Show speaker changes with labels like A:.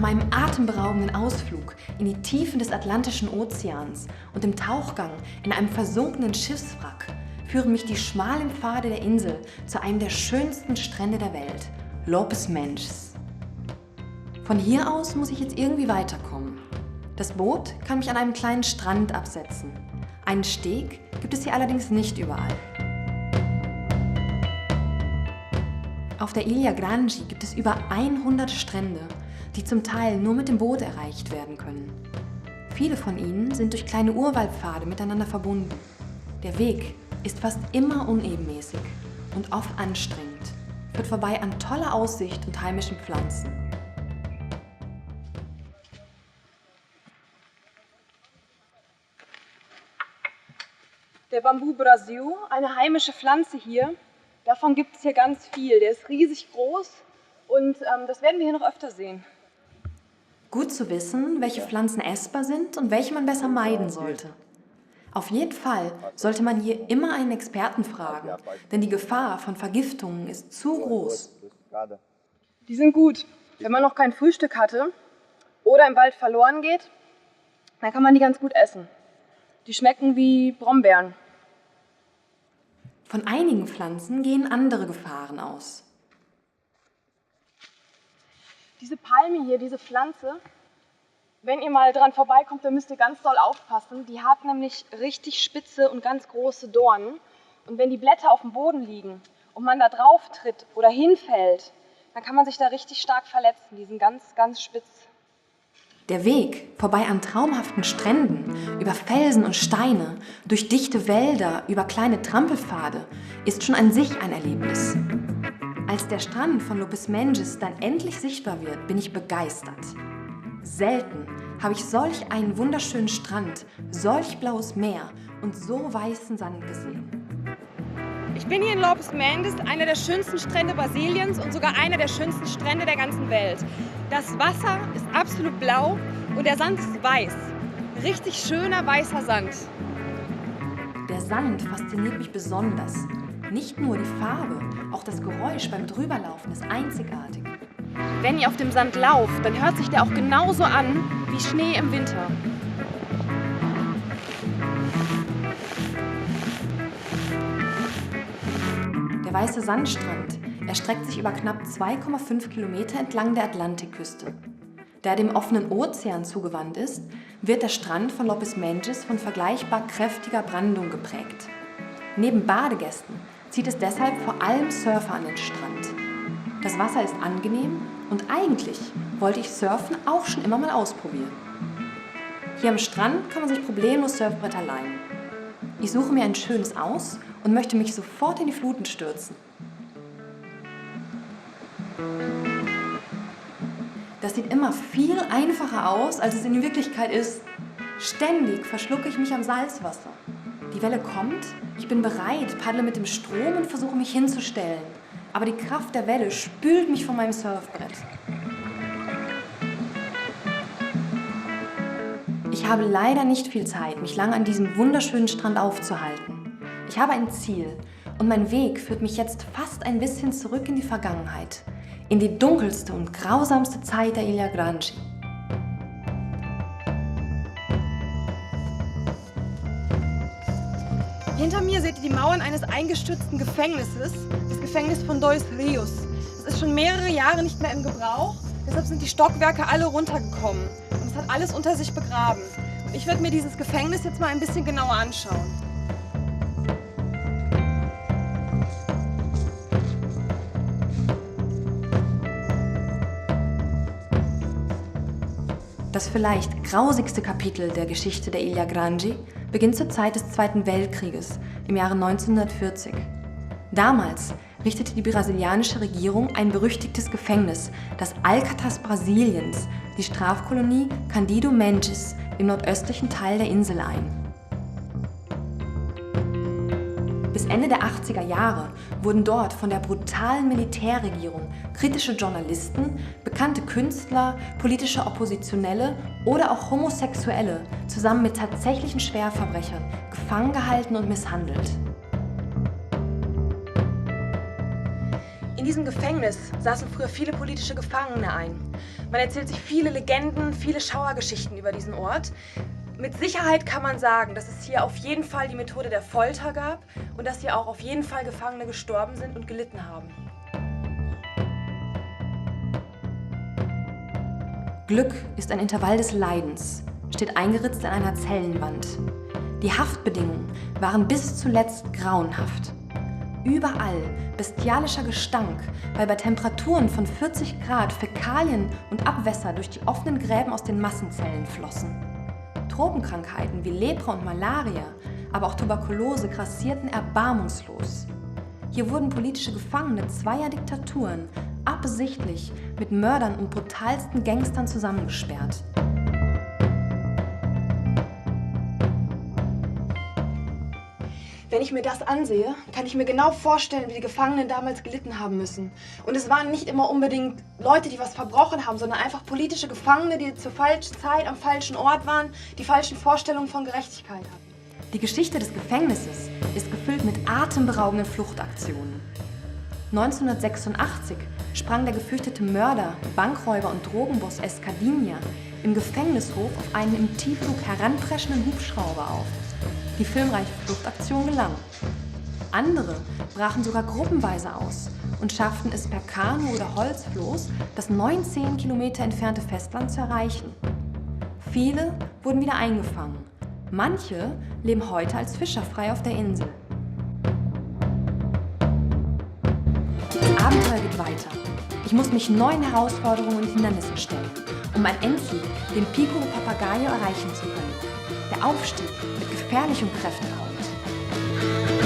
A: meinem atemberaubenden Ausflug in die Tiefen des Atlantischen Ozeans und dem Tauchgang in einem versunkenen Schiffswrack führen mich die schmalen Pfade der Insel zu einem der schönsten Strände der Welt, Lopes Menges. Von hier aus muss ich jetzt irgendwie weiterkommen. Das Boot kann mich an einem kleinen Strand absetzen. Einen Steg gibt es hier allerdings nicht überall. Auf der Ilha Grande gibt es über 100 Strände, die zum Teil nur mit dem Boot erreicht werden können. Viele von ihnen sind durch kleine Urwaldpfade miteinander verbunden. Der Weg ist fast immer unebenmäßig und oft anstrengend, führt vorbei an toller Aussicht und heimischen Pflanzen.
B: Der Bambu Brasil, eine heimische Pflanze hier, davon gibt es hier ganz viel. Der ist riesig groß und das werden wir hier noch öfter sehen.
A: Gut zu wissen, welche Pflanzen essbar sind und welche man besser meiden sollte. Auf jeden Fall sollte man hier immer einen Experten fragen, denn die Gefahr von Vergiftungen ist zu groß.
B: Die sind gut. Wenn man noch kein Frühstück hatte oder im Wald verloren geht, dann kann man die ganz gut essen. Die schmecken wie Brombeeren.
A: Von einigen Pflanzen gehen andere Gefahren aus.
B: Diese Palme hier, diese Pflanze, wenn ihr mal dran vorbeikommt, dann müsst ihr ganz doll aufpassen. Die hat nämlich richtig spitze und ganz große Dornen. Und wenn die Blätter auf dem Boden liegen und man da drauf tritt oder hinfällt, dann kann man sich da richtig stark verletzen. Die sind ganz, ganz spitz.
A: Der Weg vorbei an traumhaften Stränden, über Felsen und Steine, durch dichte Wälder, über kleine Trampelpfade, ist schon an sich ein Erlebnis. Als der Strand von Lopes Menges dann endlich sichtbar wird, bin ich begeistert. Selten habe ich solch einen wunderschönen Strand, solch blaues Meer und so weißen Sand gesehen.
B: Ich bin hier in Lopes Menges, einer der schönsten Strände Brasiliens und sogar einer der schönsten Strände der ganzen Welt. Das Wasser ist absolut blau und der Sand ist weiß. Richtig schöner weißer Sand.
A: Der Sand fasziniert mich besonders. Nicht nur die Farbe, auch das Geräusch beim Drüberlaufen ist einzigartig.
B: Wenn ihr auf dem Sand lauft, dann hört sich der auch genauso an wie Schnee im Winter.
A: Der weiße Sandstrand erstreckt sich über knapp 2,5 Kilometer entlang der Atlantikküste. Da er dem offenen Ozean zugewandt ist, wird der Strand von Lopes Menges von vergleichbar kräftiger Brandung geprägt. Neben Badegästen zieht es deshalb vor allem Surfer an den Strand. Das Wasser ist angenehm und eigentlich wollte ich Surfen auch schon immer mal ausprobieren. Hier am Strand kann man sich problemlos Surfbretter leihen. Ich suche mir ein schönes aus und möchte mich sofort in die Fluten stürzen. Das sieht immer viel einfacher aus, als es in Wirklichkeit ist. Ständig verschlucke ich mich am Salzwasser. Die Welle kommt, ich bin bereit, paddle mit dem Strom und versuche mich hinzustellen. Aber die Kraft der Welle spült mich von meinem Surfbrett. Ich habe leider nicht viel Zeit, mich lange an diesem wunderschönen Strand aufzuhalten. Ich habe ein Ziel und mein Weg führt mich jetzt fast ein bisschen zurück in die Vergangenheit, in die dunkelste und grausamste Zeit der Ilha Grande.
B: Hinter mir seht ihr die Mauern eines eingestürzten Gefängnisses, das Gefängnis von Dois Rios. Es ist schon mehrere Jahre nicht mehr im Gebrauch, deshalb sind die Stockwerke alle runtergekommen und es hat alles unter sich begraben. Und ich werde mir dieses Gefängnis jetzt mal ein bisschen genauer anschauen.
A: Das vielleicht grausigste Kapitel der Geschichte der Ilha Grande beginnt zur Zeit des Zweiten Weltkrieges im Jahre 1940. Damals richtete die brasilianische Regierung ein berüchtigtes Gefängnis, das Alcatraz Brasiliens, die Strafkolonie Cândido Mendes im nordöstlichen Teil der Insel ein. Bis Ende der 80er Jahre wurden dort von der brutalen Militärregierung kritische Journalisten, bekannte Künstler, politische Oppositionelle oder auch Homosexuelle zusammen mit tatsächlichen Schwerverbrechern gefangen gehalten und misshandelt.
B: In diesem Gefängnis saßen früher viele politische Gefangene ein. Man erzählt sich viele Legenden, viele Schauergeschichten über diesen Ort. Mit Sicherheit kann man sagen, dass es hier auf jeden Fall die Methode der Folter gab und dass hier auch auf jeden Fall Gefangene gestorben sind und gelitten haben.
A: Glück ist ein Intervall des Leidens, steht eingeritzt an einer Zellenwand. Die Haftbedingungen waren bis zuletzt grauenhaft. Überall bestialischer Gestank, weil bei Temperaturen von 40 Grad Fäkalien und Abwässer durch die offenen Gräben aus den Massenzellen flossen. Tropenkrankheiten wie Lepra und Malaria, aber auch Tuberkulose grassierten erbarmungslos. Hier wurden politische Gefangene zweier Diktaturen absichtlich mit Mördern und brutalsten Gangstern zusammengesperrt.
B: Wenn ich mir das ansehe, kann ich mir genau vorstellen, wie die Gefangenen damals gelitten haben müssen. Und es waren nicht immer unbedingt Leute, die was verbrochen haben, sondern einfach politische Gefangene, die zur falschen Zeit am falschen Ort waren, die falschen Vorstellungen von Gerechtigkeit hatten.
A: Die Geschichte des Gefängnisses ist gefüllt mit atemberaubenden Fluchtaktionen. 1986 sprang der gefürchtete Mörder, Bankräuber und Drogenboss Escadinha im Gefängnishof auf einen im Tiefflug heranpreschenden Hubschrauber auf. Die filmreiche Fluchtaktion gelang. Andere brachen sogar gruppenweise aus und schafften es per Kanu oder Holzfloß, das 19 Kilometer entfernte Festland zu erreichen. Viele wurden wieder eingefangen. Manche leben heute als Fischer frei auf der Insel. Das Abenteuer geht weiter. Ich muss mich neuen Herausforderungen und Hindernissen stellen, um mein Endziel, den Piccolo Papagayo, erreichen zu können. Der Aufstieg wird gefährlich und kräfteraubend.